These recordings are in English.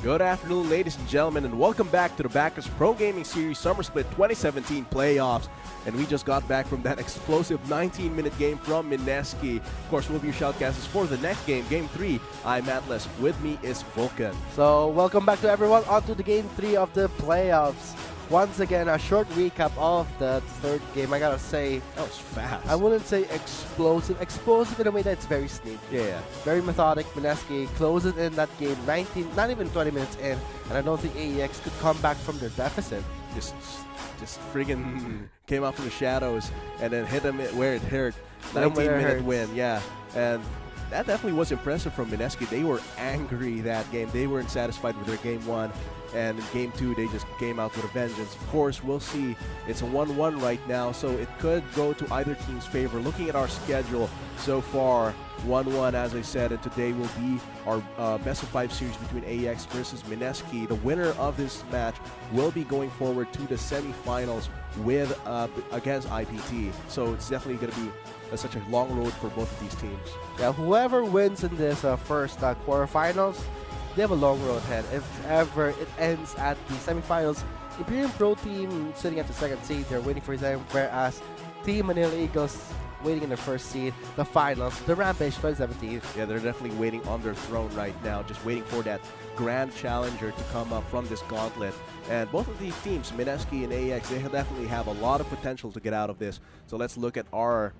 Good afternoon, ladies and gentlemen, and welcome back to the Backus Pro Gaming Series Summer Split 2017 playoffs. And we just got back from that explosive 19-minute game from MSK. Of course, we'll be your shoutcasters for the next game, Game 3. I'm Atlas. With me is Vulcan. So, welcome back to everyone onto the Game 3 of the playoffs. Once again, a short recap of the third game. I gotta say, that was fast. I wouldn't say explosive. Explosive in a way that's very sneaky. Yeah. Very methodic. MSK closes in that game 19, not even 20 minutes in, and I don't think AEX could come back from their deficit. Just friggin' came out from the shadows and then hit them where it hurt. 19-minute win, yeah. And that definitely was impressive from MSK. They were angry that game. They weren't satisfied with their Game 1. And in Game 2, they just came out with a vengeance. Of course, we'll see. It's a 1-1 right now, so it could go to either team's favor. Looking at our schedule so far, 1-1, as I said, and today will be our best-of-5 series between AEX versus MSK. The winner of this match will be going forward to the semifinals with against IPT. So it's definitely going to be such a long road for both of these teams. Yeah, whoever wins in this first quarterfinals, they have a long road ahead. If ever it ends at the semifinals, Imperium Pro team sitting at the second seed, they're waiting for them, whereas Team Manila Eagles waiting in the first seed, the finals, the Rampage 2017. Yeah, they're definitely waiting on their throne right now, just waiting for that grand challenger to come up from this gauntlet. And both of these teams, MSK and AEX, they definitely have a lot of potential to get out of this. So let's look at our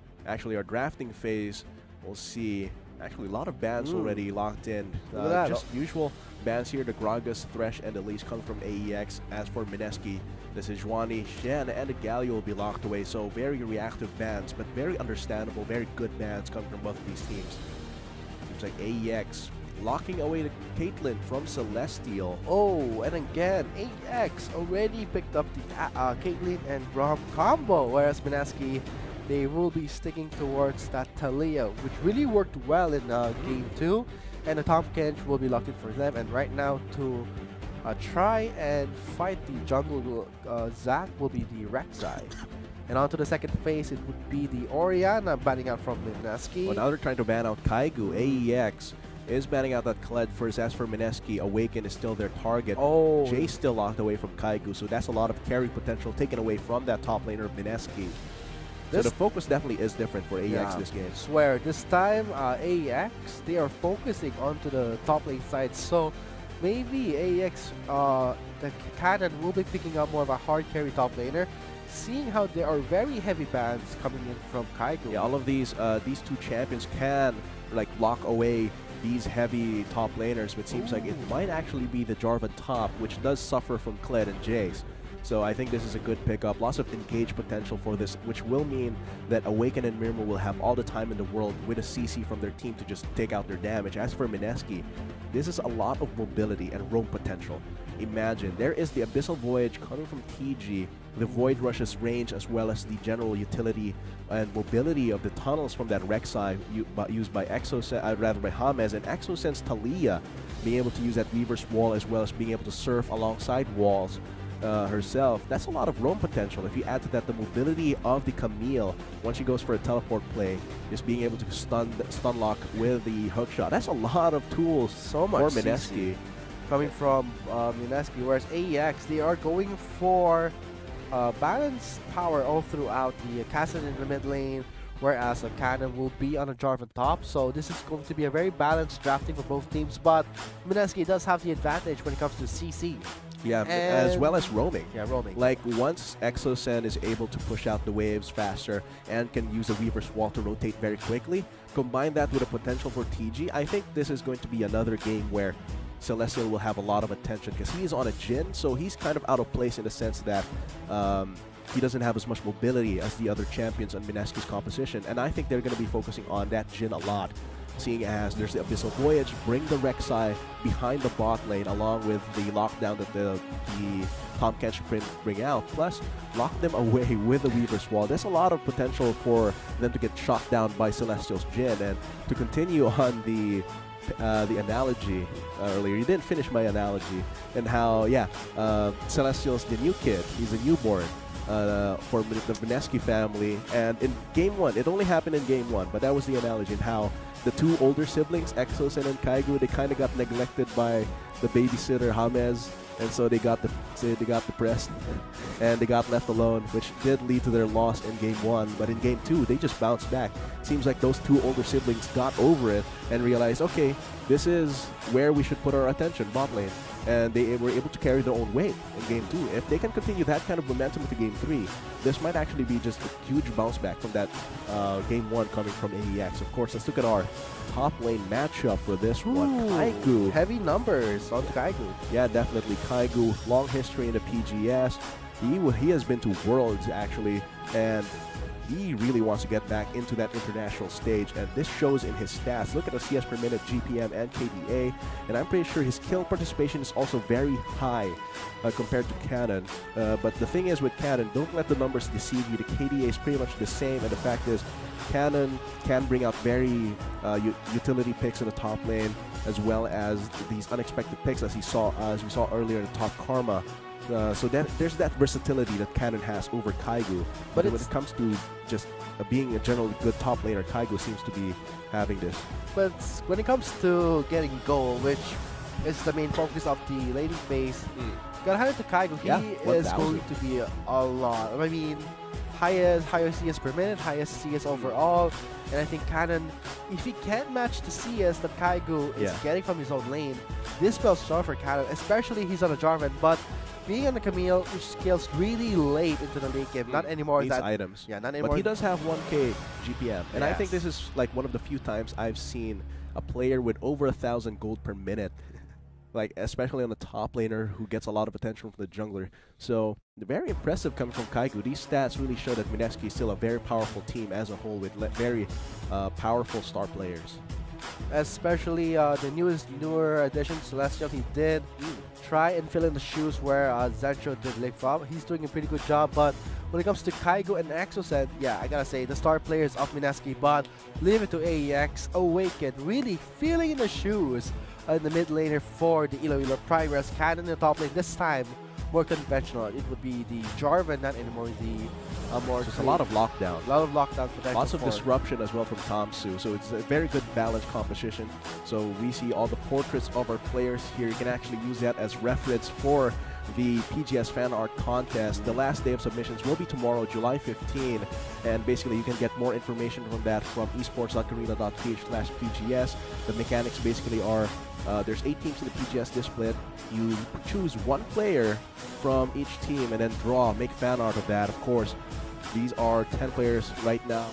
drafting phase. We'll see. Actually, a lot of bans already locked in. Just usual bans here. The Gragas, Thresh, and Elise come from AEX. As for MSK, the Sejuani, Shen, and the Galio will be locked away. So very reactive bans, but very understandable, very good bans coming from both of these teams. Seems like AEX locking away the Caitlyn from Celestial. Oh, and again, AEX already picked up the Caitlyn and Braum combo, whereas MSK, they will be sticking towards that Talia, which really worked well in Game 2. And the Tom Kench will be locked in for them. And right now, to try and fight the jungle Zac will be the Rek'Sai. And on to the second phase, it would be the Orianna banning out from MSK. Well, now they're trying to ban out Kaigu. AEX is banning out that Kled first. As for MSK, Awaken is still their target. Oh, Jay's still locked away from Kaigu, so that's a lot of carry potential taken away from that top laner of MSK. So the focus definitely is different for AEX this game. I swear, this time AEX, they are focusing onto the top lane side. So maybe AEX, the Cannon will be picking up more of a hard carry top laner, seeing how there are very heavy bans coming in from Kaigu. Yeah, all of these two champions can like lock away these heavy top laners, but it seems like it might actually be the Jarvan top, which does suffer from Kled and Jace. So I think this is a good pickup. Lots of engage potential for this, which will mean that Awaken and Mirmo will have all the time in the world with a CC from their team to just take out their damage. As for MSK, this is a lot of mobility and roam potential. Imagine, there is the Abyssal Voyage coming from TG, the Void Rush's range, as well as the general utility and mobility of the tunnels from that Rek'Sai used by by James, and Exosense Talia being able to use that Weaver's Wall, as well as being able to surf alongside walls herself. That's a lot of roam potential. If you add to that the mobility of the Camille, once she goes for a teleport play, just being able to stun lock with the hook shot. That's a lot of tools so much for MSK. Coming from MSK, whereas AEX, they are going for balanced power all throughout. The Cassidy in the mid lane, whereas a Cannon will be on a Jarvan top. So this is going to be a very balanced drafting for both teams, but MSK does have the advantage when it comes to CC. Yeah, as well as roaming. Yeah, roaming. Like, once Exosen is able to push out the waves faster and can use a Weaver's Wall to rotate very quickly, combine that with a potential for TG, I think this is going to be another game where Celestial will have a lot of attention, because he is on a Jhin, so he's kind of out of place in the sense that he doesn't have as much mobility as the other champions on MSK's composition, and I think they're going to be focusing on that Jhin a lot, seeing as there's the Abyssal Voyage, bring the Rek'Sai behind the bot lane along with the lockdown that the Tom Kench bring out, plus lock them away with the Weaver's Wall. There's a lot of potential for them to get shot down by Celestial's Jhin. And to continue on the analogy earlier, you didn't finish my analogy, and how, yeah, Celestial's the new kid, he's a newborn. for the Vineski family. And in Game 1, it only happened in Game 1, but that was the analogy in how the two older siblings, Exosen and Kaigu, they kind of got neglected by the babysitter James, and so they got depressed and they got left alone, which did lead to their loss in Game 1. But in Game 2, they just bounced back. Seems like those two older siblings got over it and realized, okay, this is where we should put our attention, bot lane. And they were able to carry their own weight in Game 2. If they can continue that kind of momentum into Game 3, this might actually be just a huge bounce back from that Game 1 coming from AEX. Of course, let's look at our top lane matchup for this one. Kaigu. Heavy numbers on Kaigu. Yeah, definitely. Kaigu, long history in the PGS. He has been to Worlds, actually, and he really wants to get back into that international stage, and this shows in his stats. Look at the CS per minute, GPM, and KDA, and I'm pretty sure his kill participation is also very high compared to Cannon. But the thing is with Cannon, don't let the numbers deceive you. The KDA is pretty much the same, and the fact is, Cannon can bring out very utility picks in the top lane, as well as these unexpected picks, as we saw earlier in the top Karma. So there's that versatility that Cannon has over Kaigu. But when it comes to just being a generally good top laner, Kaigu seems to be having this. But when it comes to getting gold, which is the main focus of the laning phase, gotta hand it to Kaigu. He is going to be a lot. I mean, highest CS per minute, highest CS overall. And I think Cannon, if he can't match the CS that Kaigu is getting from his own lane, this spells short for Cannon, especially he's on a Jarvan. But being on the Camille, which scales really late into the late game, not anymore. These items. Yeah, not anymore. But he does have 1k GPM. And I think this is like one of the few times I've seen a player with over 1,000 gold per minute, like especially on the top laner who gets a lot of attention from the jungler. So very impressive coming from Kaigu. These stats really show that Mineski is still a very powerful team as a whole with very powerful star players. Especially the newer addition, Celestial, he did try and fill in the shoes where Zencho did Lake Fob. He's doing a pretty good job, but when it comes to Kaigu and Exosen, yeah, I gotta say, the star players of Mineski, but leave it to AEX, Awaken, really filling in the shoes in the mid laner for the Iloilo Prime, whereas Cannon in the top lane this time more conventional. It would be the Jarvan, not anymore the more. Just a lot of lockdown. A lot of lockdown potential. Lots of disruption as well from Tamsu. So it's a very good balanced composition. So we see all the portraits of our players here. You can actually use that as reference for the PGS fan art contest. The last day of submissions will be tomorrow, July 15, and basically you can get more information from that from esports.garena.ph/PGS. The mechanics basically are there's 8 teams in the PGS this split. You choose one player from each team and then make fan art of that. Of course, these are 10 players right now.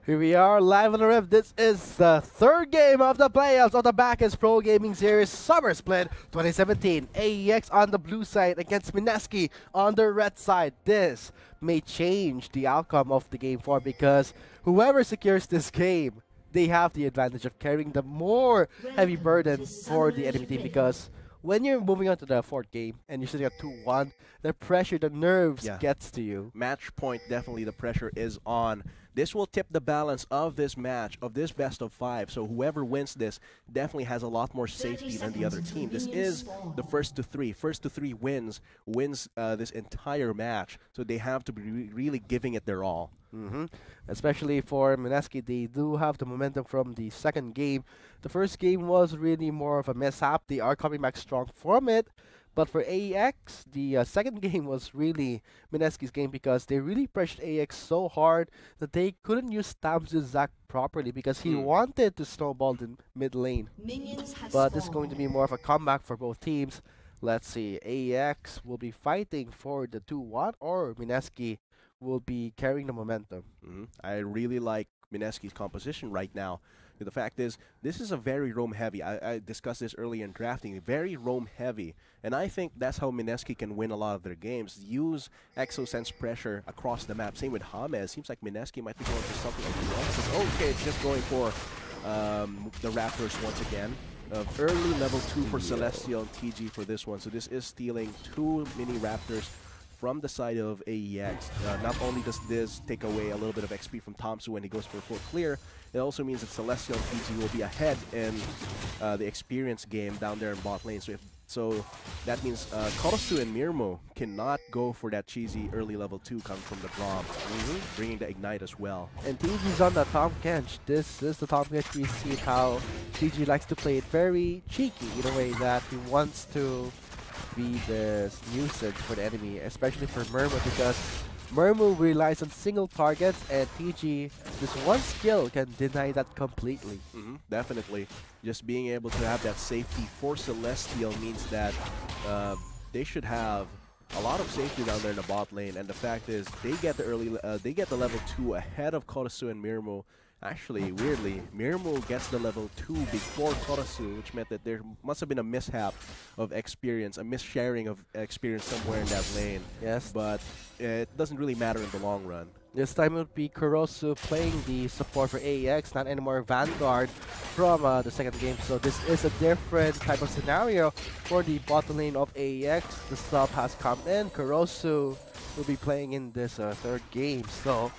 Here we are, live on the Rift. This is the third game of the playoffs of the Backers Pro Gaming Series Summer Split 2017. AEX on the blue side against Mineski on the red side. This may change the outcome of the Game 4 because whoever secures this game, they have the advantage of carrying the more heavy burden for the enemy team, because when you're moving on to the fourth game and you're sitting at 2-1, the pressure, the nerves gets to you. Match point, definitely the pressure is on. This will tip the balance of this match, of this best of 5. So whoever wins this definitely has a lot more safety than the other team. This is the first to 3. First to 3 wins this entire match. So they have to be really giving it their all. Especially for Mineski, they do have the momentum from the second game. The first game was really more of a mishap. They are coming back strong from it. But for AEX, the second game was really Mineski's game because they really pressured AEX so hard that they couldn't use Tamsu's Zac properly because he wanted to snowball the mid lane. But this is going to be more of a comeback for both teams. Let's see, AEX will be fighting for the 2-1 or Mineski will be carrying the momentum. I really like Mineski's composition right now. The fact is, this is a very roam heavy. I discussed this earlier in drafting. Very roam heavy. And I think that's how Mineski can win a lot of their games. Use Exosense pressure across the map. Same with James. Seems like Mineski might be going for something like this. Okay, it's just going for the Raptors once again. of early level 2 for Celestial and TG for this one. So this is stealing 2 mini Raptors from the side of AEX. Not only does this take away a little bit of XP from Tomsu when he goes for a full clear, it also means that Celestial and TG will be ahead in the experience game down there in bot lane. So that means Korosu and Mirmo cannot go for that cheesy early level 2 coming from the Braum, bringing the Ignite as well. And TG's on the Tom Kench. This is the Tom Kench we see how TG likes to play it very cheeky in a way that he wants to be this nuisance for the enemy, especially for Mirmo, because Mirmo relies on single targets and TG, this one skill can deny that completely. Definitely. Just being able to have that safety for Celestial means that they should have a lot of safety down there in the bot lane, and the fact is they get the level 2 ahead of Korosu and Mirmo. Actually, weirdly, Mirmo gets the level 2 before Korosu, which meant that there must have been a mishap of experience, a missharing of experience somewhere in that lane. Yes. But it doesn't really matter in the long run. This time it would be Korosu playing the support for AEX, not anymore Vanguard from the second game. So this is a different type of scenario for the bottom lane of AEX. The sub has come in. Korosu will be playing in this third game. So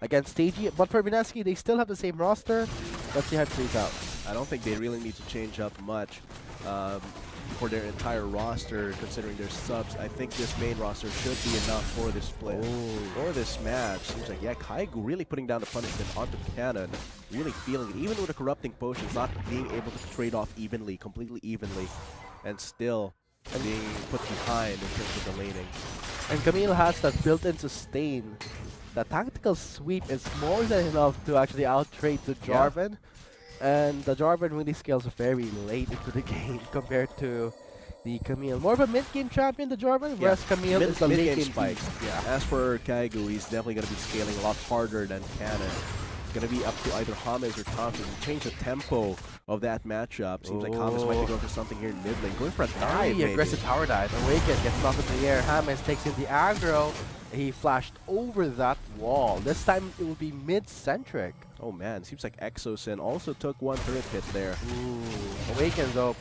against TG, but for MSK, they still have the same roster. Let's see how it plays out. I don't think they really need to change up much for their entire roster, considering their subs. I think this main roster should be enough for this play, or this match. Seems like, yeah, Kaigu really putting down the punishment onto Cannon, really feeling it, even with the corrupting potions, not being able to trade off evenly, completely evenly, and still being put behind in terms of the laning. And Camille has that built-in sustain. The tactical sweep is more than enough to actually out-trade the Jarvan. Yeah. And the Jarvan really scales very late into the game compared to the Camille. More of a mid-game champion, the Jarvan, whereas Camille is the late-game spike. Yeah. As for Kaigu, he's definitely going to be scaling a lot harder than Cannon. It's going to be up to either James or Thompson to change the tempo of that matchup. Seems like James might be going for something here in mid lane. Going for a dive, very aggressive power dive. Awaken gets knocked into the air. James takes in the aggro. He flashed over that wall. This time it will be mid-centric. Oh man, seems like Exosin also took one turret hit there. Ooh. Awaken though,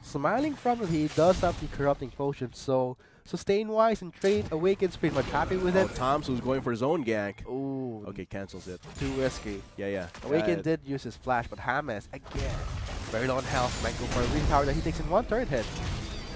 smiling from it, he does have the corrupting potion, so sustain-wise and trade, Awaken's pretty much happy with it. Tom's who's going for his own gank. Ooh. Okay, cancels it. Too risky. Yeah. Awaken did use his flash, but James, again, very low on health, might go for a green tower that he takes in one turret hit.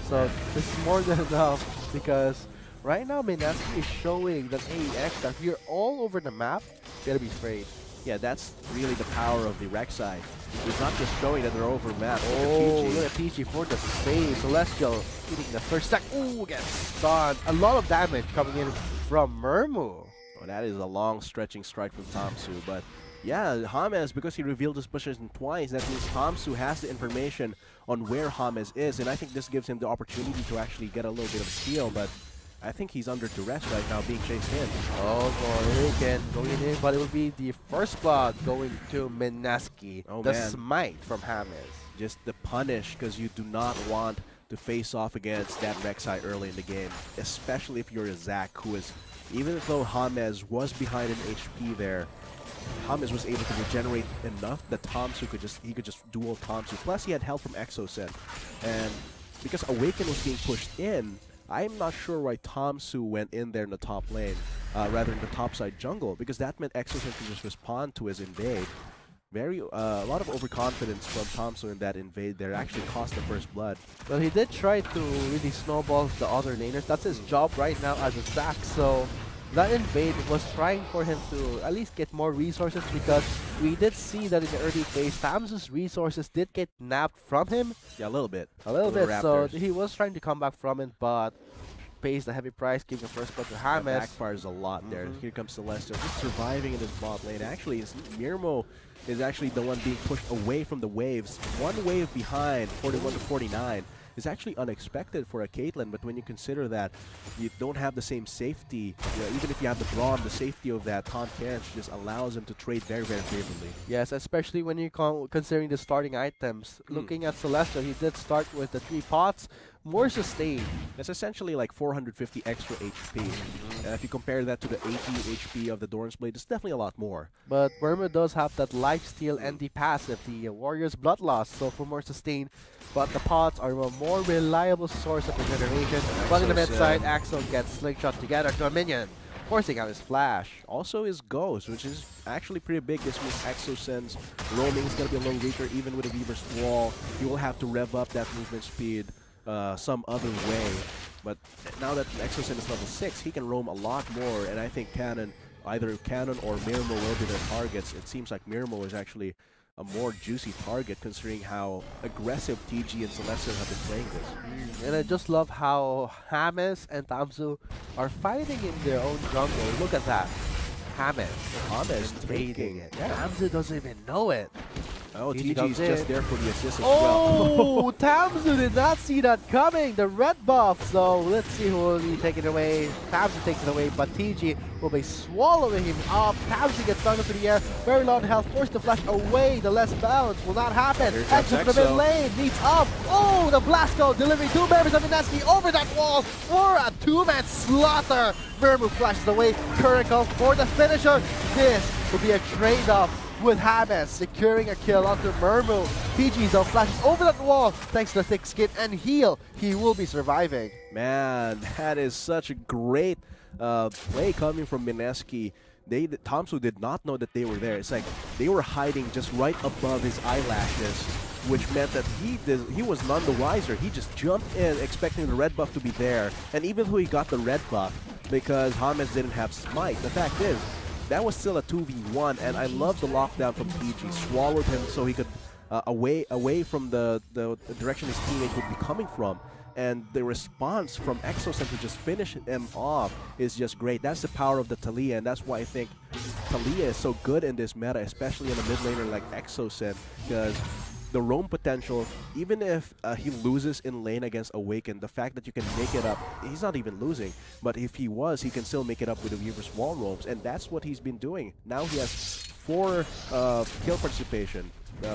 So this is more than enough, because right now MSK is showing that AEX, that we're all over the map, gotta be afraid. Yeah, that's really the power of the Rek'Sai. It's not just showing that they're over map. Oh, look at PG for the save. Celestial eating the first stack. Ooh, gets stunned. A lot of damage coming in from Mirmo. Oh, that is a long stretching strike from Tomsu. But yeah, James, because he revealed his position twice, that means Tomsu has the information on where James is. And I think this gives him the opportunity to actually get a little bit of a steal. But I think he's under duress right now, being chased in. Oh, Awaken going in, but it will be the first blood going to MSK. Oh, the man. smite from James. Just the punish, because you do not want to face off against that Rek'Sai early in the game, especially if you're a Zac, who is, even though James was behind in HP there, James was able to regenerate enough that Tomsu could just duel Tomsu. Plus, he had help from Exosen, and because Awaken was being pushed in, I'm not sure why Tomsu went in there in the top lane, rather than the topside jungle, because that meant Exosen could just respond to his invade. A lot of overconfidence from Tomsu in that invade there actually cost the first blood. Well, he did try to really snowball the other laners. That's his job right now as a Zac, so that invade was trying for him to at least get more resources, because we did see that in the early phase, Tamsu's resources did get napped from him. Yeah, a little bit. A little bit, so he was trying to come back from it, but pays the heavy price, giving the first blood to James. Backfires a lot there. Here comes Celestial, just surviving in his bot lane. Actually, Mirmo is actually the one being pushed away from the waves. One wave behind, 41 to 49. Is actually unexpected for a Caitlyn, but when you consider that you don't have the same safety, even if you have the Braum, the safety of that Tahm Kench just allows him to trade very, very favorably. Yes, especially when you're considering the starting items. Looking at Celestial, he did start with the 3 pots, more sustained. That's essentially like 450 extra HP. And if you compare that to the 80 HP of the Doran's Blade, it's definitely a lot more. But Burma does have that lifesteal and the passive, the Warrior's Bloodlust, so for more sustain. But the pots are a more reliable source of regeneration. But in the mid side, Axel gets slingshot together to a minion, forcing out his flash. Also his Ghost, which is actually pretty big. This means Exosense roaming is going to be a little weaker. Even with a Weaver's Wall, you will have to rev up that movement speed some other way. But now that Exosen is level 6, he can roam a lot more, and I think either Cannon or Mirmo will be their targets. It seems like Mirmo is actually a more juicy target considering how aggressive TG and Celestial have been playing this. And I just love how James and Tamsu are fighting in their own jungle. Look at that. James taking it. Yeah. Tamsu doesn't even know it. Oh, TG is just there for the assist as well. Oh, Tamsu did not see that coming. The red buff. So let's see who will be taking it away. Tamsu takes it away, but TG will be swallowing him up. Tamsu gets thrown into the air. Very low health. Forced to flash away. The less balance will not happen. Exo to the mid lane. Needs up. Oh, the Blasco delivering 2 members of Mineski over that wall for a 2-man slaughter. Vermu flashes away. Curricle for the finisher. This will be a trade-off with James securing a kill onto Murmu. PG though flashes over that wall thanks to the thick skin and heal. He will be surviving. Man, that is such a great play coming from Mineski. Tamsu did not know that they were there. It's like they were hiding just right above his eyelashes, which meant that he was none the wiser. He just jumped in expecting the red buff to be there. And even though he got the red buff because James didn't have Smite, the fact is, that was still a 2v1, and I love the lockdown from PG. Swallowed him so he could away from the direction his teammate would be coming from. And the response from Exosen to just finish him off is just great. That's the power of the Taliyah, and that's why I think Taliyah is so good in this meta, especially in a mid laner like Exosen, because the roam potential, even if he loses in lane against Awaken, the fact that you can make it up, he's not even losing, but if he was, he can still make it up with the Weaver's Wall roams, and that's what he's been doing. Now he has 4 kill participation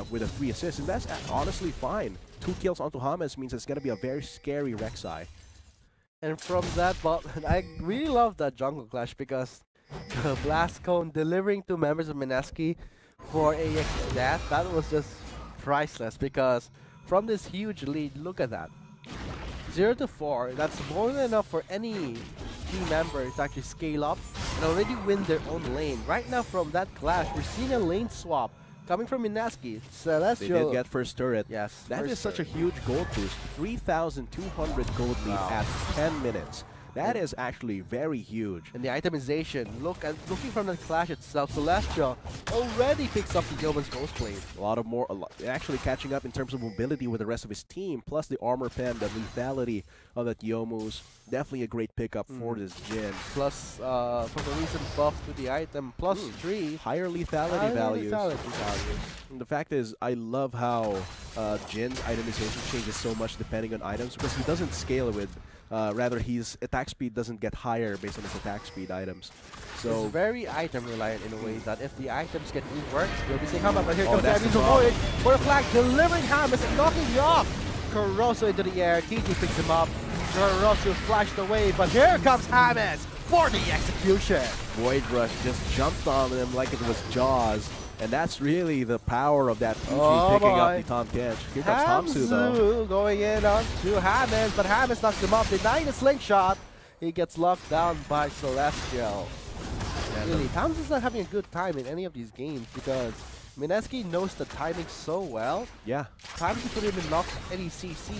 with a 3 assists, and that's honestly fine. 2 kills onto James means it's going to be a very scary Rek'Sai. And from that bot, I really love that jungle clash because the Blast Cone delivering 2 members of Mineski for AEX death, that was just priceless because from this huge lead, look at that. 0-4, that's more than enough for any team member to actually scale up and already win their own lane. Right now from that clash, we're seeing a lane swap coming from Mineski. Celestial. They did get first turret. Yes. That is such a huge gold boost. 3,200 gold lead at 10 minutes. That is actually very huge. And the itemization, looking from the clash itself, Celestial already picks up the Yeoman's Ghostblade. Actually catching up in terms of mobility with the rest of his team, plus the armor pen, the lethality of that Youmuu's. Definitely a great pickup for this Jhin. Plus, from the recent buff to the item, plus 3. Higher lethality values. And the fact is, I love how Jin's itemization changes so much depending on items, because he doesn't scale with rather, his attack speed doesn't get higher based on his attack speed items. So it's very item reliant in a way that if the items get reworked, you'll be saying, but here comes Abby's Void for a flag, delivering James and knocking you off. Caroso into the air, TG picks him up. Caroso flashed away, but here comes James for the execution. Void Rush just jumped on him like it was Jaws. And that's really the power of that PG picking up the Tom Kench. Here comes Tamsu though. Going in on to James, but James knocks him off, denying the slingshot. He gets locked down by Celestial. Really, Tamsu's not having a good time in any of these games because Mineski knows the timing so well. Yeah. Tamsu could even knock any CC.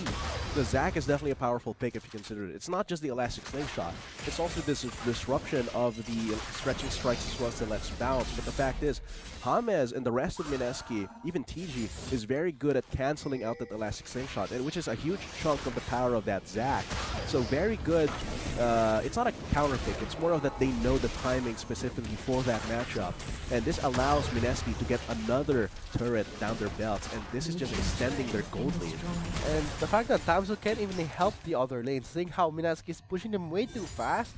The Zac is definitely a powerful pick if you consider it. It's not just the elastic slingshot. It's also this disruption of the stretching strikes as well as the let's bounce. But the fact is, James and the rest of Mineski, even TG, is very good at canceling out that elastic slingshot, which is a huge chunk of the power of that Zac. So very good. It's not a counter pick. It's more of that they know the timing specifically for that matchup. And this allows Mineski to get another turret down their belts. And this is just extending their gold lead. And the fact that Tamsu can't even help the other lanes, seeing how Mineski is pushing them way too fast.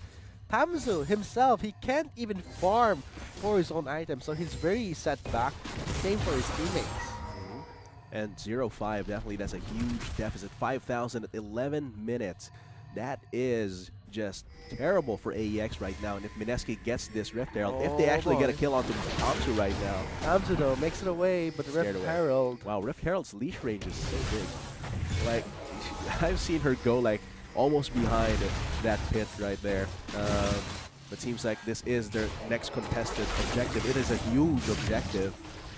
Tamsu himself, he can't even farm for his own items, so he's very set back. Same for his teammates. And 0-5, definitely that's a huge deficit. 5,000 at 11 minutes. That is just terrible for AEX right now. And if MSK gets this Rift Herald, if they actually get a kill onto Tamsu right now. Tamsu though makes it away, but the Rift Herald. Wow, Rift Herald's leash range is so big. Like, I've seen her go like almost behind that pit right there. But seems like this is their next contested objective. It is a huge objective.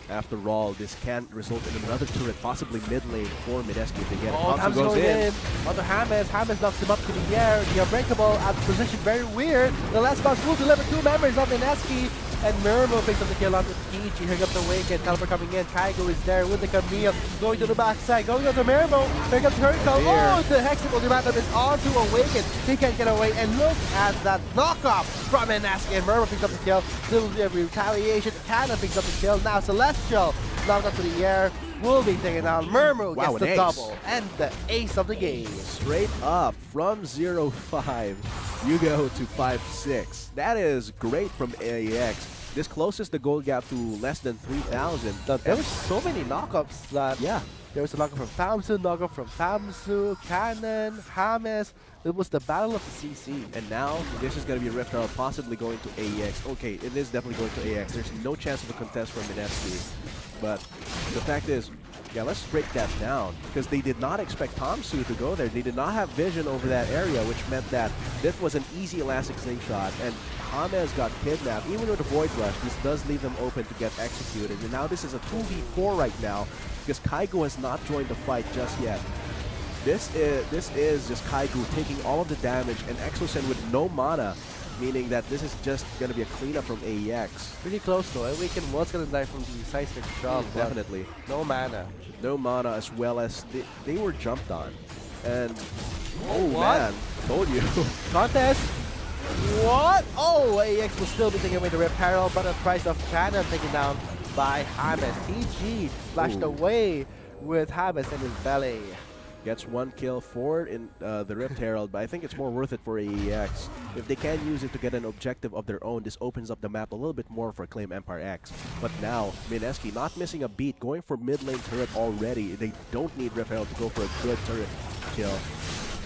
After all, this can result in another turret, possibly mid lane for MSK if they get it. Tamsu goes in. Onto James. James knocks him up to the air. The Unbreakable at position, very weird. The last box will deliver 2 members of MSK. And Murmo picks up the kill onto TG. Here comes the Awaken. Teleport coming in. Kaigo is there with the Camille. Going to the backside. Going onto Murmo. Here comes Hurricane. Oh, the Hexagon Demand is onto Awaken. He can't get away. And look at that knockoff from MSK. And Murmo picks up the kill. Still retaliation. Cannon picks up the kill. Now Celestial knocked up to the air. Will be taken down. Murmo gets the double. And the ace of the game. Straight up from 0-5. You go to 5-6. That is great from AEX. This closes the goal gap to less than 3,000. There were so many knockups that there was a knockup from Tamsu, knockup from Tamsu, Cannon, James. It was the battle of the CC. And now this is going to be a Rift Herald possibly going to AEX. Okay, it is definitely going to AEX. There's no chance of a contest from MSK. But the fact is, yeah, let's break that down. Because they did not expect Tamsu to go there. They did not have vision over that area, which meant that this was an easy elastic slingshot. And James got kidnapped. Even with the Void Rush, this does leave them open to get executed. And now this is a 2v4 right now, because Kaigo has not joined the fight just yet. This is just Kaigo taking all of the damage and Exosen with no mana, meaning that this is just going to be a cleanup from AEX. Pretty close though. Awaken was going to die from the seismic shot. Definitely. No mana. No mana, as well as they were jumped on. And, oh man, told you. Contest. What? Oh, AEX will still be taking away the Rift Herald, but at the price of Cannon taken down by James. TG flashed away with James in his belly. Gets 1 kill for in the Rift Herald, but I think it's more worth it for AEX. If they can use it to get an objective of their own, this opens up the map a little bit more for Claim Empire X. But now, MSK not missing a beat, going for mid lane turret already. They don't need Rift Herald to go for a good turret kill.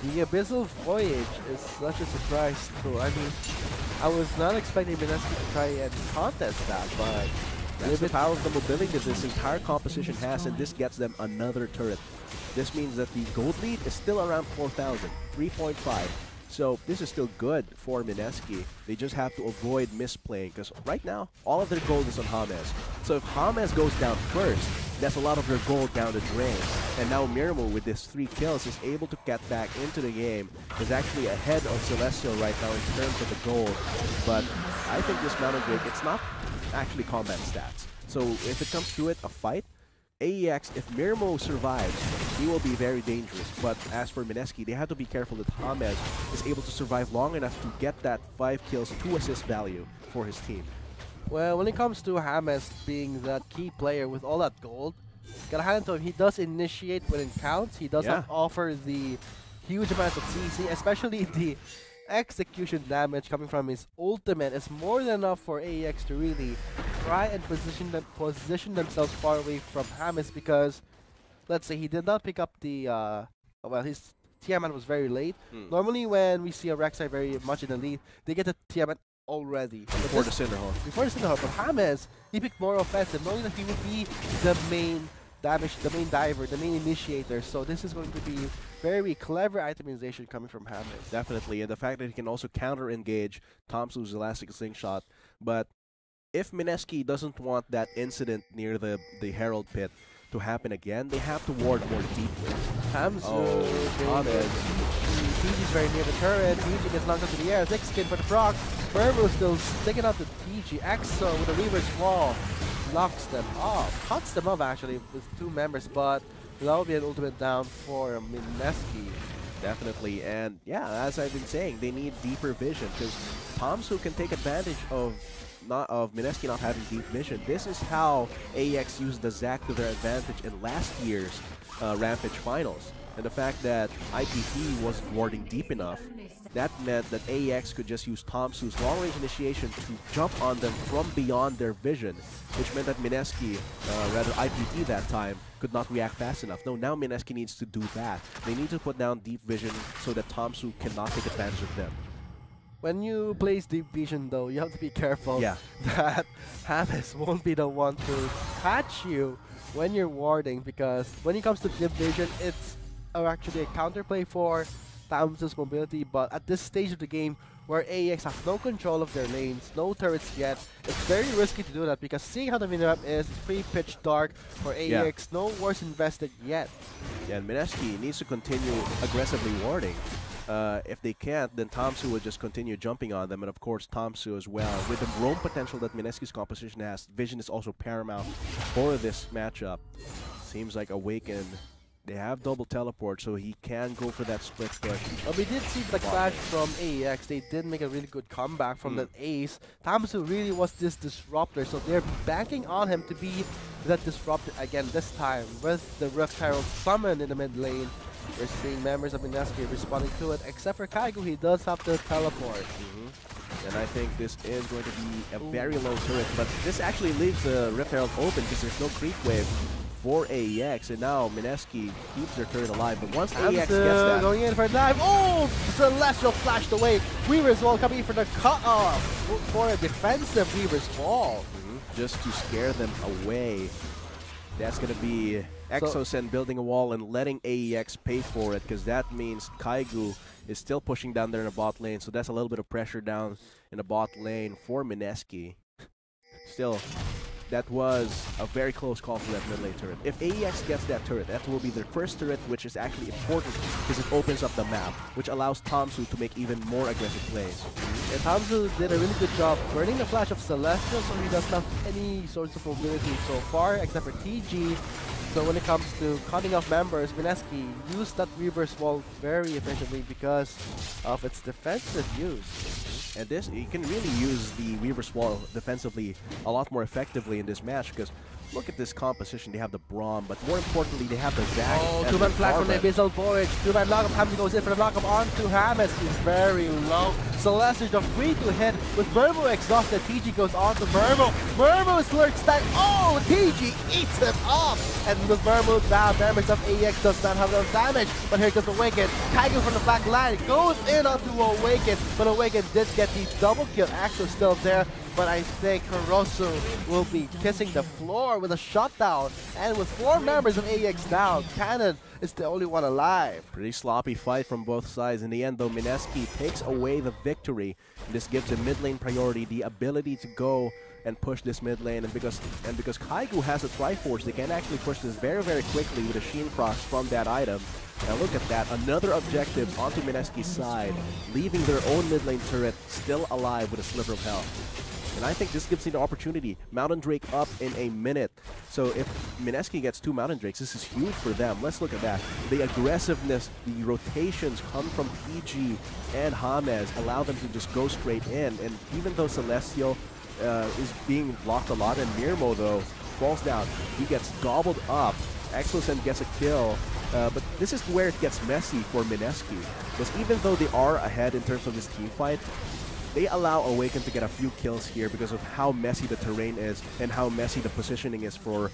The Abyssal Voyage is such a surprise too. I mean, I was not expecting MSK to try and contest that, but that's the power of the mobility that this entire composition has, and this gets them another turret. This means that the gold lead is still around 4,000, 3.5. So this is still good for MSK. They just have to avoid misplaying, because right now, all of their gold is on James. So if James goes down first, that's a lot of their gold down the drain. And now Miracle, with this 3 kills, is able to get back into the game. Is actually ahead of Celestial right now in terms of the gold. But I think this Mountain Drake, it's not actually combat stats. So if it comes to it, a fight, AEX, if Mirmo survives, he will be very dangerous. But as for MSK, they have to be careful that James is able to survive long enough to get that 5 kills, 2 assist value for his team. Well, when it comes to James being that key player with all that gold, gotta hand it to him, he does initiate when it counts. He does not offer the huge amount of CC, especially the execution damage coming from his ultimate is more than enough for AEX to really try and position themselves far away from James, because let's say he did not pick up the well, his Tiamat was very late. Normally when we see a Rek'Sai very much in the lead, they get the Tiamat already before the Cinderhawk. Before the Cinderhawk, but James, he picked more offensive, knowing that he would be the main damage, the main diver, the main initiator. So this is going to be very clever itemization coming from James. Definitely, and the fact that he can also counter-engage Tamsu's Elastic Slingshot. But if MSK doesn't want that incident near the Herald Pit to happen again, they have to ward more deeply. Tamsu, TG's very near the turret. TG gets knocked up to the air. Thick skin for the proc. Burbo still sticking out the TG. Exo with a reverse wall knocks them off. Cuts them off actually with 2 members, but that will be an ultimate down for MSK. Definitely, and yeah, as I've been saying, they need deeper vision, because Tamsu can take advantage of MSK not having deep vision. This is how AEX used the Zac to their advantage in last year's Rampage Finals. And the fact that IPP wasn't warding deep enough that meant that AEX could just use Tomsu's long-range initiation to jump on them from beyond their vision, which meant that Mineski, rather IPP that time, could not react fast enough. No, now Mineski needs to do that. They need to put down deep vision so that Tomsu cannot take advantage of them. When you place deep vision though, you have to be careful that James won't be the one to catch you when you're warding, because when it comes to deep vision, it's actually a counterplay for Tamsu's mobility, but at this stage of the game where AEX has no control of their lanes, no turrets yet, it's very risky to do that because seeing how the minimap is, it's pretty pitch dark for AEX, no wars invested yet. Yeah, and Mineski needs to continue aggressively warding. If they can't, then Tomsu will just continue jumping on them, and of course Tomsu as well. With the roam potential that Mineski's composition has, vision is also paramount for this matchup. Seems like Awaken, they have double teleport, so he can go for that split push. Well, we did see the clash from AEX. They did make a really good comeback from that ace. Tomsu really was this disruptor, so they're banking on him to be that disruptor again this time with the Rift Herald summoned in the mid lane. We're seeing members of Mineski responding to it, except for Kaigo, he does have to teleport. And I think this is going to be a very low turret, but this actually leaves the Rift Herald open because there's no creep wave for AEX, and now Mineski keeps their turret alive. But once AEX gets that, going in for a dive. Oh, Celestial flashed away. Weaver's Wall coming in for the cut-off for a defensive Weaver's Wall. Just to scare them away. That's going to be Exosen building a wall and letting AEX pay for it, because that means Kaigu is still pushing down there in the bot lane, so that's a little bit of pressure down in the bot lane for Mineski. Still, that was a very close call for that mid lane turret. If AEX gets that turret, that will be their first turret, which is actually important because it opens up the map, which allows Tomsu to make even more aggressive plays. And Tomsu did a really good job burning the flash of Celestial, so he doesn't have any sorts of mobility so far, except for TG. So when it comes to cutting off members, Mineski used that Weaver's Wall very efficiently because of its defensive use. And this, you can really use the Weaver's Wall defensively a lot more effectively in this match, because look at this composition. They have the Braum, but more importantly, they have the Zac. Oh, two-man flag from the Abyssal Voyage. Two-man lockup. Hamza goes in for the lockup onto James. He's very low. Celeste is the free to hit with Verbo exhausted. TG goes on to Verbo. Verbo's lurk stack. Oh, TG eats him up. And with Verbo down, damage of AEX does not have enough damage. But here comes Awaken. Kaigo from the back line goes in onto Awaken. But Awaken did get the double kill. Axel still there. But I think Kurosu will be kissing the floor with a shutdown. And with 4 members of AEX down, Cannon is the only one alive. Pretty sloppy fight from both sides. In the end, though, Mineski takes away the victory. This gives the mid lane priority, the ability to go and push this mid lane. And because Kaigu has a Triforce, they can actually push this very, very quickly with a Sheen Cross from that item. Now look at that, another objective onto Mineski's side, leaving their own mid lane turret still alive with a sliver of health. And I think this gives you the opportunity. Mountain Drake up in a minute. So if Mineski gets 2 Mountain Drakes, this is huge for them. Let's look at that. The aggressiveness, the rotations come from PG and James, allow them to just go straight in. And even though Celestial is being blocked a lot, and Mirmo, though, falls down, he gets gobbled up. Exosen gets a kill. But this is where it gets messy for Mineski. Because even though they are ahead in terms of this team fight, they allow Awaken to get a few kills here because of how messy the terrain is and how messy the positioning is for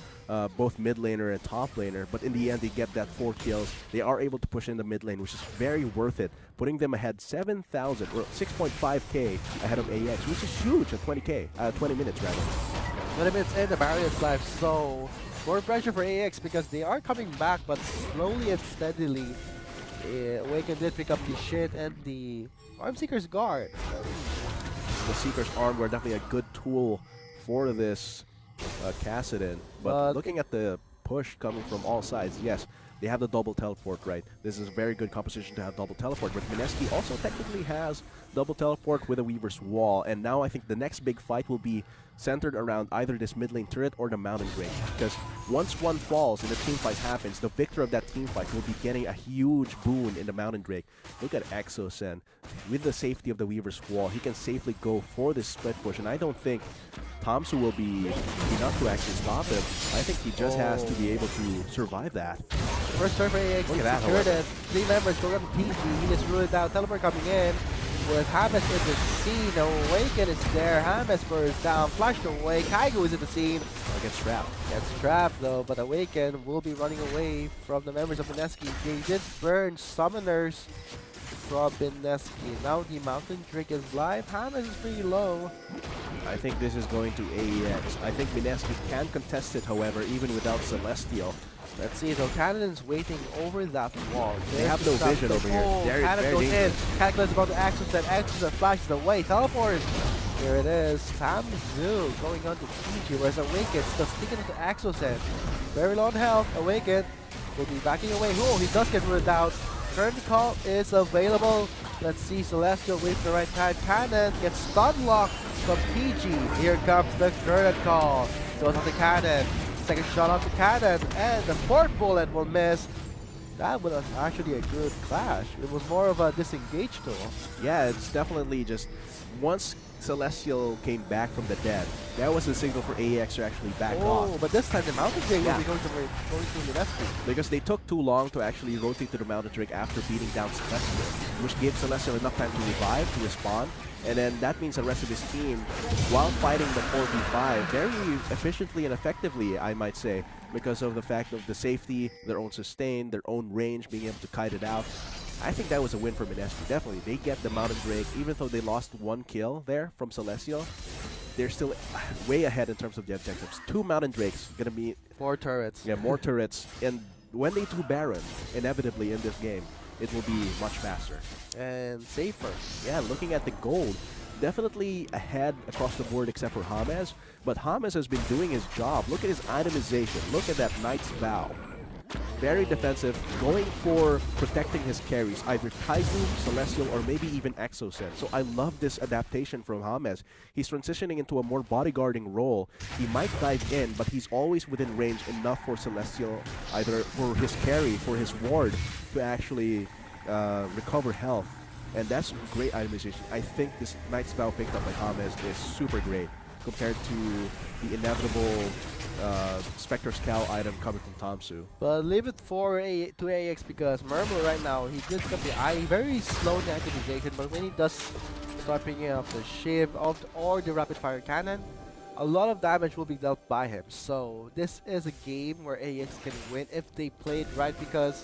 both mid laner and top laner. But in the end, they get that 4 kills. They are able to push in the mid lane, which is very worth it, putting them ahead 7,000 or 6.5k ahead of AEX, which is huge at 20 minutes rather. 20 minutes in the barrier's life, so more pressure for AEX because they are coming back, but slowly and steadily. Awaken did pick up the shit and the Armseeker's Guard. The Seeker's Arm were definitely a good tool for this Kassadin. But looking at the push coming from all sides, yes, they have the double teleport, right? This is a very good composition to have double teleport. But Mineski also technically has double teleport with a Weaver's Wall. And now I think the next big fight will be centered around either this mid lane turret or the Mountain Drake. Because once one falls and the team fight happens, the victor of that team fight will be getting a huge boon in the Mountain Drake. Look at Exosen. With the safety of the Weaver's Wall, he can safely go for this split push. And I don't think Tomsu will be enough to actually stop him. I think he just has to be able to survive that. First turn for AEX. Look at that, Secured however. it. 3 members go up to PG. He just ruled it out. Teleport coming in. With Hamas in the scene. Awaken is there. Hamas bursts down. Flushed away. Kaigo is in the scene. I get trapped. Gets trapped though, but Awaken will be running away from the members of Mineski. They did burn summoners from Mineski. Now the Mountain Drake is live. Hamas is pretty low. I think this is going to AEX. I think Mineski can contest it, however, even without Celestial. Let's see though, Cannon's waiting over that wall. They have no vision over here. Oh, They're Cannon very goes in. dangerous. Cannon goes about the actions and flashes away. Teleport. Here it is. Samzu going on to PG, whereas Awaken still sticking into Axosen. Very low on health. Awaken will be backing away. Oh, he does get ruled out. Turn call is available. Let's see Celestial wait for the right time. Cannon gets stun locked from PG. Here comes the current call. Goes on to Cannon. Second shot onto Cannon, and the fourth bullet will miss. That was actually a good clash. It was more of a disengage tool. Yeah, it's definitely just once Celestial came back from the dead, that was a signal for AEX to actually back off. But this time the Mountain Drake Yeah. will be going to Mineski. Because they took too long to actually rotate to the Mountain Drake after beating down Celestial, which gave Celestial enough time to revive, to respawn, and then that means the rest of his team, while fighting the 4v5, very efficiently and effectively, I might say, because of the fact of the safety, their own sustain, their own range, being able to kite it out. I think that was a win for Mineski, definitely. They get the Mountain Drake, even though they lost 1 kill there from Celestial, they're still way ahead in terms of the objectives. 2 Mountain Drakes, gonna be... 4 turrets. Yeah, more turrets, and when they do Baron, inevitably in this game, it will be much faster. And safer. Yeah, looking at the gold, definitely ahead across the board except for James, but James has been doing his job. Look at his itemization. Look at that Knight's Vow. Very defensive, going for protecting his carries, either Kaigu, Celestial, or maybe even Exosen. So I love this adaptation from James. He's transitioning into a more bodyguarding role. He might dive in, but he's always within range enough for Celestial, either for his carry, for his ward, to actually recover health. And that's great itemization. I think this Knight's Vow picked up by James is super great compared to the inevitable Spectre's Cow item coming from Tamsu. But leave it to AX because Murmur right now, he did get the very slow in activation, but when he does start picking up the shiv or the rapid fire cannon, a lot of damage will be dealt by him. So this is a game where AX can win if they play it right, because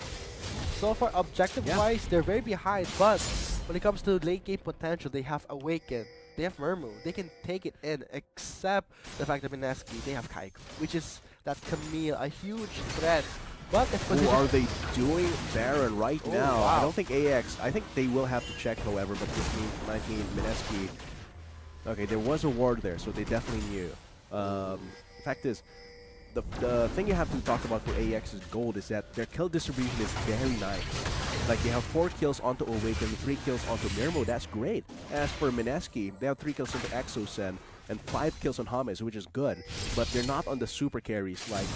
so far objective-wise, they're very behind, but when it comes to late game potential, they have Awaken, they have Murmu, they can take it in, except the fact that Mineski, they have Kaigo, which is that Camille, a huge threat. But if Who are they doing Baron right now? Wow. I don't think AX, I think they will have to check, however, but this might mean Mineski. Okay, there was a ward there, so they definitely knew. The fact is, the thing you have to talk about for AEX's gold is that their kill distribution is very nice. Like, they have 4 kills onto Awaken, 3 kills onto Mirmo, that's great. As for Mineski, they have 3 kills onto Exosen, and 5 kills on James, which is good. But they're not on the super carries like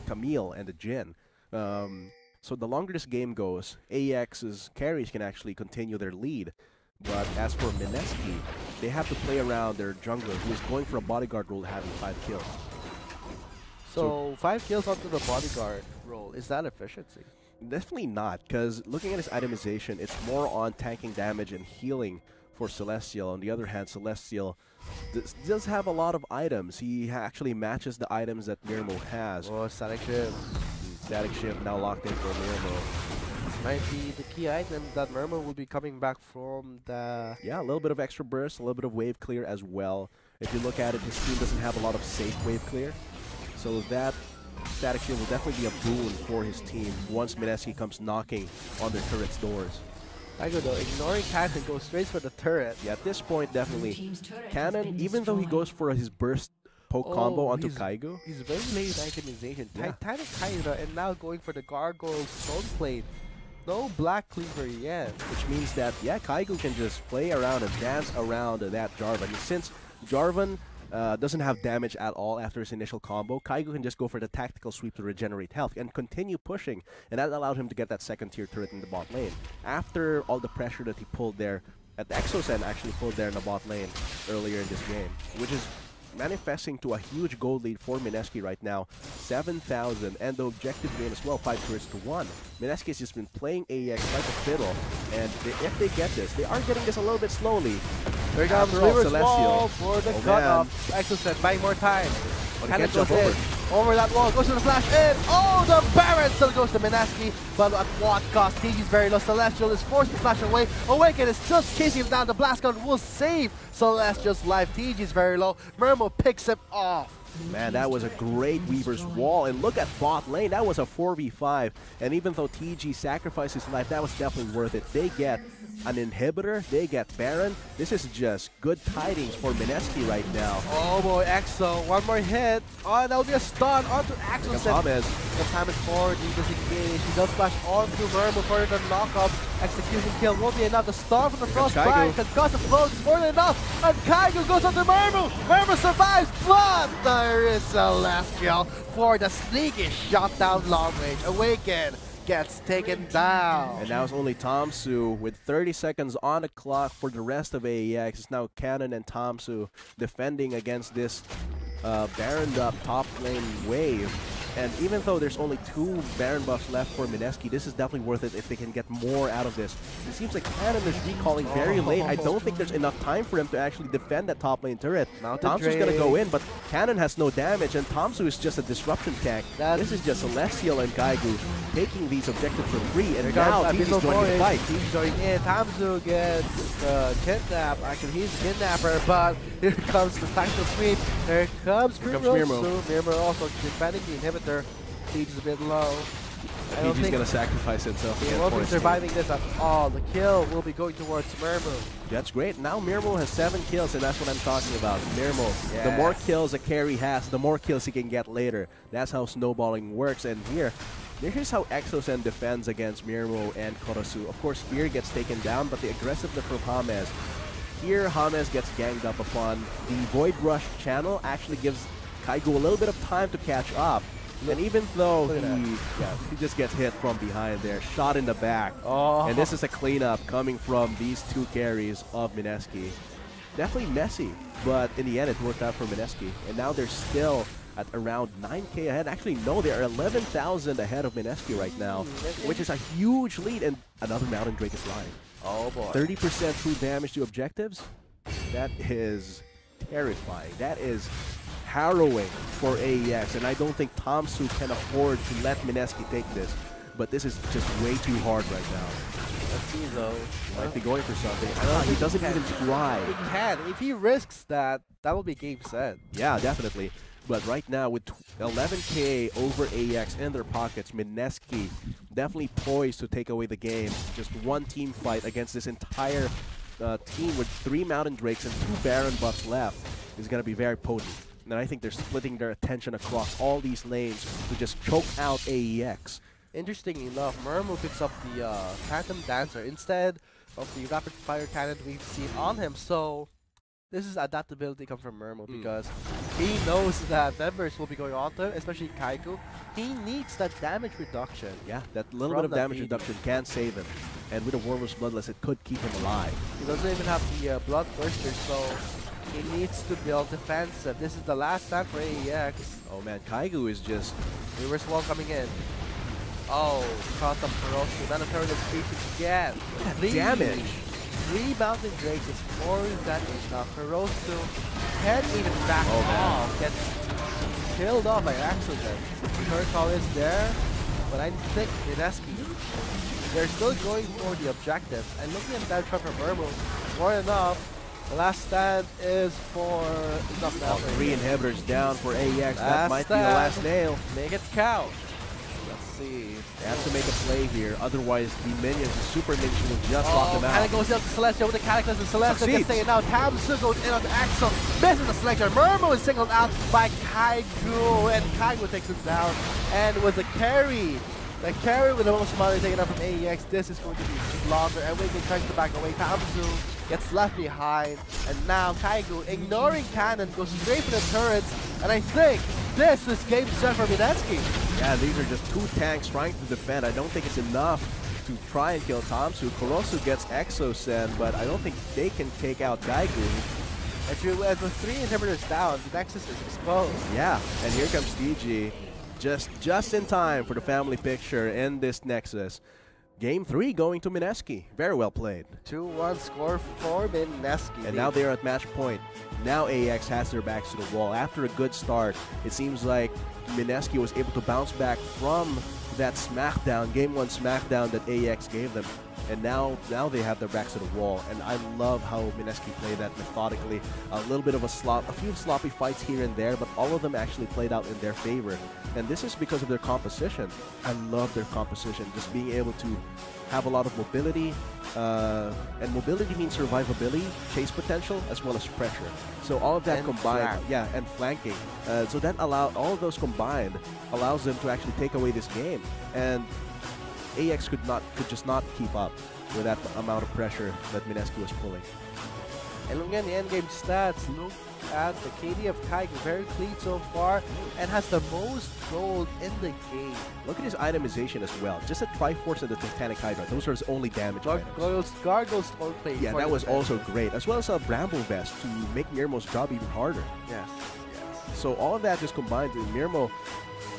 Camille and the Jin. So the longer this game goes, AEX's carries can actually continue their lead. But as for Mineski, they have to play around their jungler, who is going for a bodyguard role having 5 kills. So 5 kills onto the bodyguard role, is that efficiency? Definitely not, because looking at his itemization, it's more on tanking damage and healing for Celestial. On the other hand, Celestial does have a lot of items. He actually matches the items that Mirmo has. Oh, static shift. Static shift now locked in for Mirmo. This might be the key item that Murmur will be coming back from the... Yeah, a little bit of extra burst, a little bit of wave clear as well. If you look at it, his team doesn't have a lot of safe wave clear. So that static shield will definitely be a boon for his team once Mineski comes knocking on their turret's doors. Kaigo though, ignoring Cannon, goes straight for the turret. Yeah, at this point, definitely. Cannon, even though he goes for his burst poke combo onto Kaigo. He's very late itemization. Yeah. Titanic Hydra and now going for the Gargoyle Stone Plate. No Black Cleaver yet. Which means that, yeah, Kaigo can just play around and dance around that Jarvan. Since Jarvan doesn't have damage at all after his initial combo, Kaigo can just go for the tactical sweep to regenerate health and continue pushing, and that allowed him to get that second tier turret in the bot lane. After all the pressure that he pulled there, at the Exosen actually pulled there in the bot lane earlier in this game, which is manifesting to a huge gold lead for Mineski right now, 7,000, and the objective game as well, 5 turrets to 1. Mineski has just been playing AEX like a fiddle, and if they get this, they are getting this a little bit slowly. There comes After all, Reverse Wall Celestial. for the Oh, cut-off. Exo said, buying more time. But Cannon can't jump goes in. Over that wall, goes to the flash in. Oh, the Baron still goes to Mineski, but at what cost? TG's very low. Celestial is forced to flash away. Awaken is still chasing him down. The blast gun will save Celestial's life. TG's very low. Mermo picks him off. Man, that was a great Weaver's Wall, and look at bot lane, that was a 4v5, and even though TG sacrificed his life, that was definitely worth it. They get an inhibitor, they get Baron. This is just good tidings for Mineski right now. Oh boy, Exo, one more hit. Oh, that'll be a stun onto Exo. The time is forward, he disengaged. He does flash onto Mermo for the knockup. Execution kill won't be enough. The stun from the frostbite can cause the float. It's more than enough. And Kaigo goes onto Mermo. Mermo survives, but there is Celestial for the sneaky shot down long range. Awaken gets taken down. And now it's only Tomsu with 30 seconds on the clock for the rest of AEX. It's now Cannon and Tomsu defending against this Baroned up top lane wave. And even though there's only 2 Baron buffs left for Mineski, this is definitely worth it if they can get more out of this. It seems like Cannon is recalling very late. I don't think there's enough time for him to actually defend that top lane turret. Tomsu's gonna go in, but Cannon has no damage, and Tomsu is just a disruption tank. This is just Celestial and Kaigu taking these objectives for free, and now TG's joining the fight. He's joining in. Tomsu gets kidnapped. Actually, he's a kidnapper, but here comes the tactical sweep. Here comes Mirmo. Mirmo also defending the inhibitor. Siege is a bit low. I don't think he's gonna sacrifice himself. He won't be surviving this at all. The kill will be going towards Mirmo. That's great. Now Mirmo has 7 kills, and that's what I'm talking about. Mirmo, yes. The more kills a carry has, the more kills he can get later. That's how snowballing works. And here's how Exosen defends against Mirmo and Korosu. Of course, Spear gets taken down, but the aggressiveness from James. Here, James gets ganged up upon. The Void Rush channel actually gives Kaigu a little bit of time to catch up. And even though he just gets hit from behind there, shot in the back. And this is a cleanup coming from these 2 carries of Mineski. Definitely messy, but in the end it worked out for Mineski. And now they're still at around 9k ahead. Actually, no, they are 11,000 ahead of Mineski right now, which is a huge lead, and another Mountain Drake is live. Oh boy. 30% true damage to objectives? That is terrifying. That is harrowing for AEX, and I don't think Tomsu can afford to let Mineski take this. But this is just way too hard right now. Let's see though. Might be going for something. He doesn't even try. He can. If he risks that, that will be game set. Yeah, definitely. But right now, with 11k over AEX in their pockets, Mineski definitely poised to take away the game. Just one team fight against this entire team with 3 Mountain Drakes and 2 Baron buffs left is going to be very potent. And I think they're splitting their attention across all these lanes to just choke out AEX. Interestingly enough, Mermo picks up the Phantom Dancer instead of the rapid fire cannon we've seen on him. So this is adaptability come from Mermo because he knows that members will be going on to him, especially Kaigu. He needs that damage reduction. Yeah, that little bit of damage reduction can save him. And with a Warlord's Bloodlust, it could keep him alive. He doesn't even have the Blood Burster, so he needs to build defensive. This is the last stand for AEX. Oh man, Kaigu is just... Reverse wall coming in. Oh, caught up Kurosu. Then the turret is creeping again. Damage! 3 Mountain Drakes is more than enough. Kurosu can't even back off. Gets killed off by accident. The turret call is there, but I think Mineski, they're still going for the objective. And looking at that trap from Mermo, more than enough. The last stand is for enough now. 3 inhibitors down for AEX. That might be the last nail. Make it count. Let's see. They have to make a play here. Otherwise, the minions, the super minions, will just lock them out. Cannon goes in to Celestial with the Cataclysm. Celestial gets taken out. Tamsu goes in on the Axel. Misses the selection. Mermo is singled out by Kaigu. And Kaigu takes him down. And with the carry with the most money taken out from AEX, this is going to be longer. And Wiggly tries to back away. Tamsu gets left behind. And now Kaigu, ignoring Cannon, goes straight for the turrets. And I think this is game set for Mineski. Yeah, these are just 2 tanks trying to defend. I don't think it's enough to try and kill Tomsu. Kurosu gets Exosen, but I don't think they can take out Kaigu. And with 3 inhibitors down, the Nexus is exposed. Yeah, and here comes DG, just in time for the family picture in this Nexus. Game 3 going to Mineski. Very well played. 2-1 score for Mineski. And now they're at match point. Now AEX has their backs to the wall. After a good start, it seems like Mineski was able to bounce back from that smackdown, Game 1 smackdown that AEX gave them. And now they have their backs to the wall. And I love how Mineski played that methodically. A little bit of a few sloppy fights here and there, but all of them actually played out in their favor. And this is because of their composition. I love their composition. Just being able to have a lot of mobility. And mobility means survivability, chase potential, as well as pressure. So all of that combined, and flanking. So that all of those combined allows them to actually take away this game. And AEX could just not keep up with that amount of pressure that Mineski was pulling. And looking at the endgame stats, look at the KD of Tiger, very clean so far, and has the most gold in the game. Look at his itemization as well. Just a Triforce and the Titanic Hydra. Those are his only damage items. Gargoyle's play. Yeah, that was also great. As well as a Bramble Vest to make Mirmo's job even harder. Yes. So all of that just combined, and Mirmo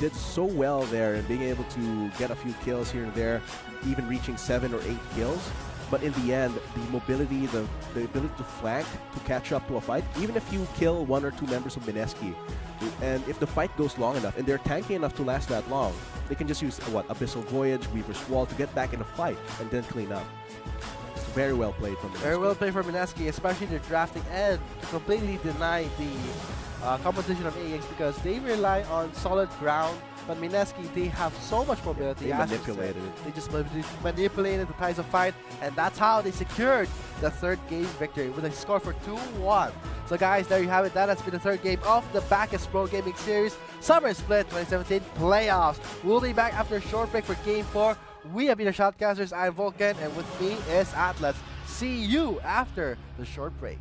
did so well there and being able to get a few kills here and there, even reaching 7 or 8 kills. But in the end, the mobility, the ability to flank, to catch up to a fight, even if you kill 1 or 2 members of Mineski, and if the fight goes long enough, and they're tanky enough to last that long, they can just use, Abyssal Voyage, Weaver's Wall to get back in the fight and then clean up. It's very well played from Mineski. Very well played from Mineski, especially their drafting and to completely deny the composition of AEX because they rely on solid ground. But Mineski, they have so much mobility. They manipulated it. They just manipulated the tides of fight, and that's how they secured the 3rd game victory with a score for 2-1. So guys, there you have it. That has been the 3rd game of the Bacchus Pro Gaming Series Summer Split 2017 playoffs. We'll be back after a short break for Game 4. We have been the Shotcasters. I'm Vulcan, and with me is Atlas. See you after the short break.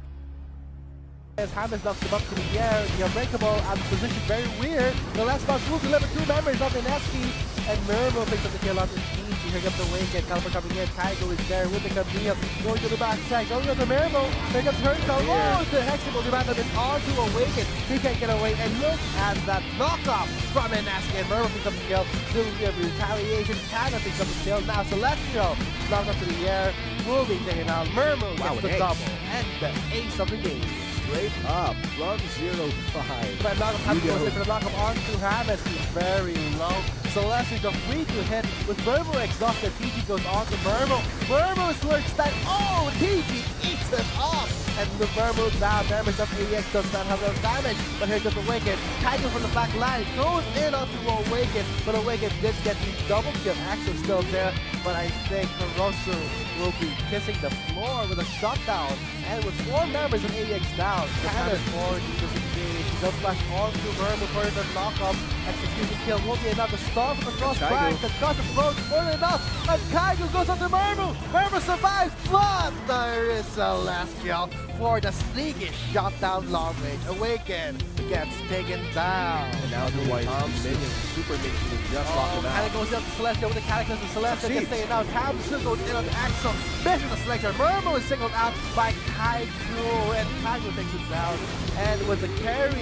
As Hamas knocks him up to the air, the Unbreakable out of position, very weird. The last box will deliver 2 members of Mineski, and Mirmo picks up the kill on the team. Here comes the Awaken, Caliber coming in, Kaigo is there with the Camille, going to the backside, going to the Mirmo, here comes Hurricane, oh, the Hexable demand is on to Awaken, he can't get away, and look at that knockoff from Mineski, and Mirmo picks up the kill, still we have retaliation, Kana picks up the kill, now Celestial, knocked up to the air, will be taken out, Mirmo gets the double, and the ace of the game. Straight up from 0-5. But knockup has to go for the knockup onto Hamas. He's very low. Celeste is free to hit with Verbo exhausted. TG goes on to Verbo. Verbo slurks that. Oh, TG eats him up. And the Verbo now damage of AEX does not have enough damage. But here comes Awaken. Tiger from the back line goes in onto Awaken. But Awaken did get the double kill. Axel still there. But I think Hirosu will be kissing the floor with a shutdown. And with 4 members of AEX down, Cannon forward to disengage. He does flash on to Verbo for the knockup. Execution kill will be enough to stop from the crossfire. The cut approach more than enough. And Kaigo goes on to Verbo. Verbo survives, but there is a last kill for the sneaky shutdown long range. Awaken gets taken down. And now the white minion, super minion, just locked him out. And it goes up to Celestial with the Cataclysm. Celestial gets taken out. Kamsu goes in on the Axel. Misses the selection. Verbo is singled out by Kaigo, and Kaigo takes it down. And with the carry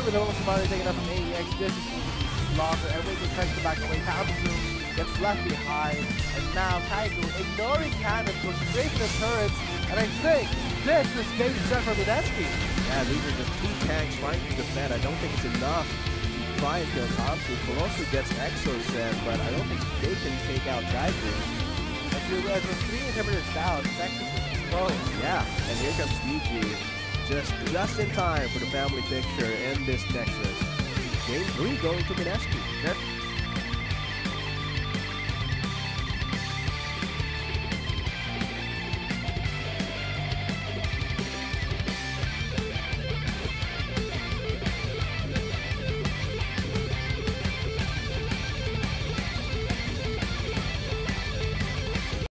with the most money taken up from AEX, this is longer. Awaken tries to back away. Kamsu gets left behind. And now Kaigo, ignoring Cannon, goes straight to the turrets. And I think this is game set for Mineski. Yeah, these are just 2 tanks trying to defend. I don't think it's enough to try and kill Kamsu. Colosso gets Exos in, but I don't think they can take out Kaigo. And with 3 inhibitors down, Nexus is exposed. Yeah, and here comes DG. Just in time for the family picture in this Nexus. Game 3 going to Mineski.